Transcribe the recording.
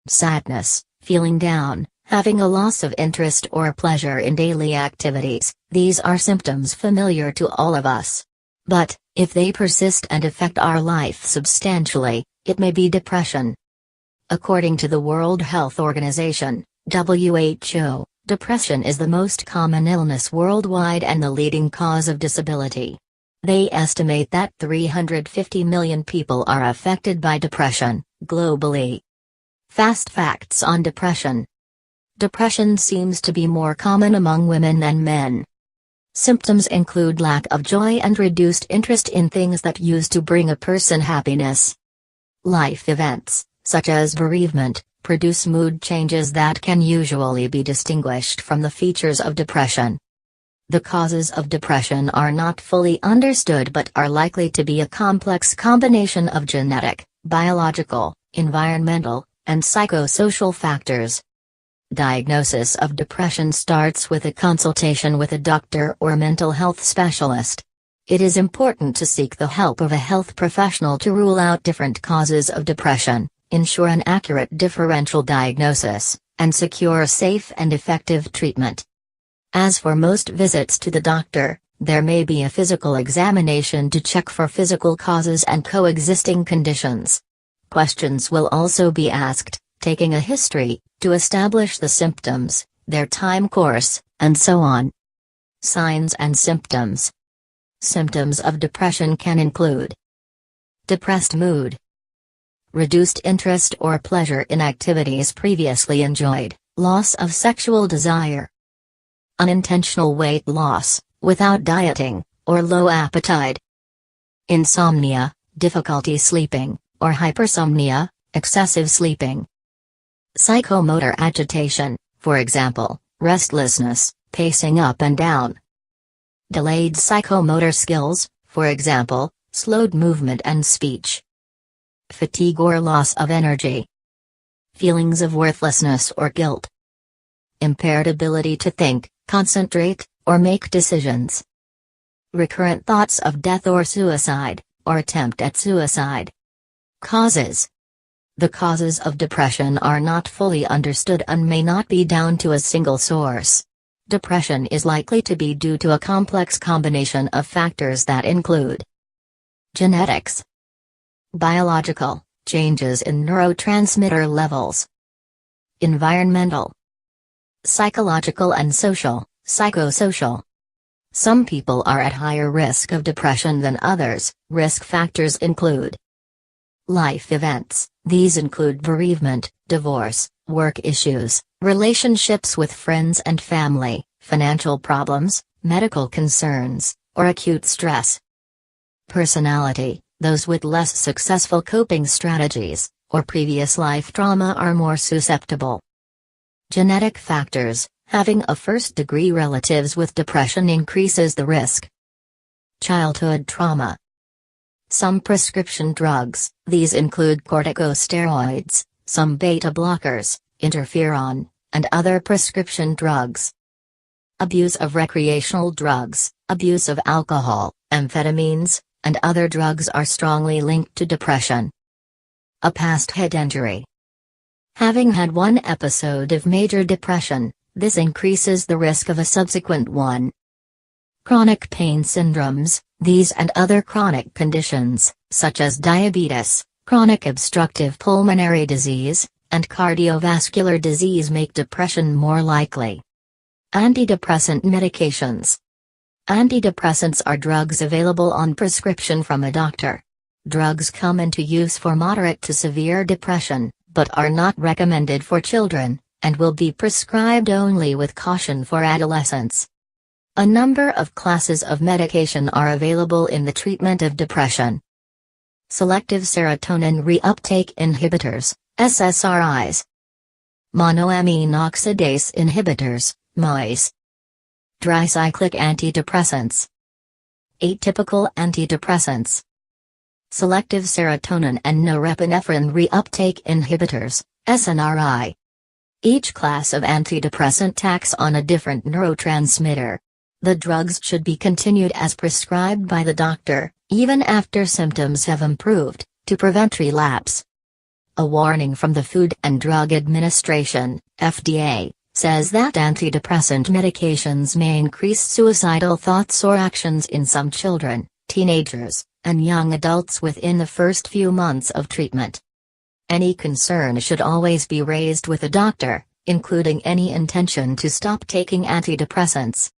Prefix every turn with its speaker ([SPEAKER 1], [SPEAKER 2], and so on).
[SPEAKER 1] sadness, feeling down, having a loss of interest or pleasure in daily activities. These are symptoms familiar to all of us. But, if they persist and affect our life substantially, it may be depression. According to the World Health Organization, WHO, depression is the most common illness worldwide and the leading cause of disability. They estimate that 350 million people are affected by depression, globally. Fast facts on depression. Depression seems to be more common among women than men. Symptoms include lack of joy and reduced interest in things that used to bring a person happiness. Life events, such as bereavement, produce mood changes that can usually be distinguished from the features of depression. The causes of depression are not fully understood but are likely to be a complex combination of genetic, biological, environmental, and psychosocial factors. Diagnosis of depression starts with a consultation with a doctor or mental health specialist. It is important to seek the help of a health professional to rule out different causes of depression, ensure an accurate differential diagnosis, and secure safe and effective treatment. As for most visits to the doctor, there may be a physical examination to check for physical causes and coexisting conditions. Questions will also be asked, taking a history, to establish the symptoms, their time course, and so on. Signs and symptoms. Symptoms of depression can include depressed mood, reduced interest or pleasure in activities previously enjoyed, loss of sexual desire, unintentional weight loss, without dieting, or low appetite, insomnia, difficulty sleeping, or hypersomnia, excessive sleeping, psychomotor agitation, for example, restlessness, pacing up and down, delayed psychomotor skills, for example, slowed movement and speech, fatigue or loss of energy, feelings of worthlessness or guilt, impaired ability to think, concentrate, or make decisions, recurrent thoughts of death or suicide, or attempt at suicide. Causes. The causes of depression are not fully understood and may not be down to a single source. Depression is likely to be due to a complex combination of factors that include genetics, biological, changes in neurotransmitter levels, environmental, psychological and social, psychosocial. Some people are at higher risk of depression than others. Risk factors include life events. These include bereavement, divorce, work issues, relationships with friends and family, financial problems, medical concerns, or acute stress. Personality. Those with less successful coping strategies, or previous life trauma are more susceptible. Genetic factors. Having a first-degree relatives with depression increases the risk. Childhood trauma. Some prescription drugs, these include corticosteroids, some beta blockers, interferon, and other prescription drugs. Abuse of recreational drugs, abuse of alcohol, amphetamines, and other drugs are strongly linked to depression. A past head injury. Having had one episode of major depression, this increases the risk of a subsequent one. Chronic pain syndromes. These and other chronic conditions, such as diabetes, chronic obstructive pulmonary disease, and cardiovascular disease make depression more likely. Antidepressant medications. Antidepressants are drugs available on prescription from a doctor. Drugs come into use for moderate to severe depression, but are not recommended for children, and will be prescribed only with caution for adolescents. A number of classes of medication are available in the treatment of depression. Selective serotonin reuptake inhibitors, SSRIs. Monoamine oxidase inhibitors, MOIs. Tricyclic antidepressants. Atypical antidepressants. Selective serotonin and norepinephrine reuptake inhibitors, SNRI. Each class of antidepressant acts on a different neurotransmitter. The drugs should be continued as prescribed by the doctor, even after symptoms have improved, to prevent relapse. A warning from the Food and Drug Administration, FDA, says that antidepressant medications may increase suicidal thoughts or actions in some children, teenagers, and young adults within the first few months of treatment. Any concern should always be raised with a doctor, including any intention to stop taking antidepressants.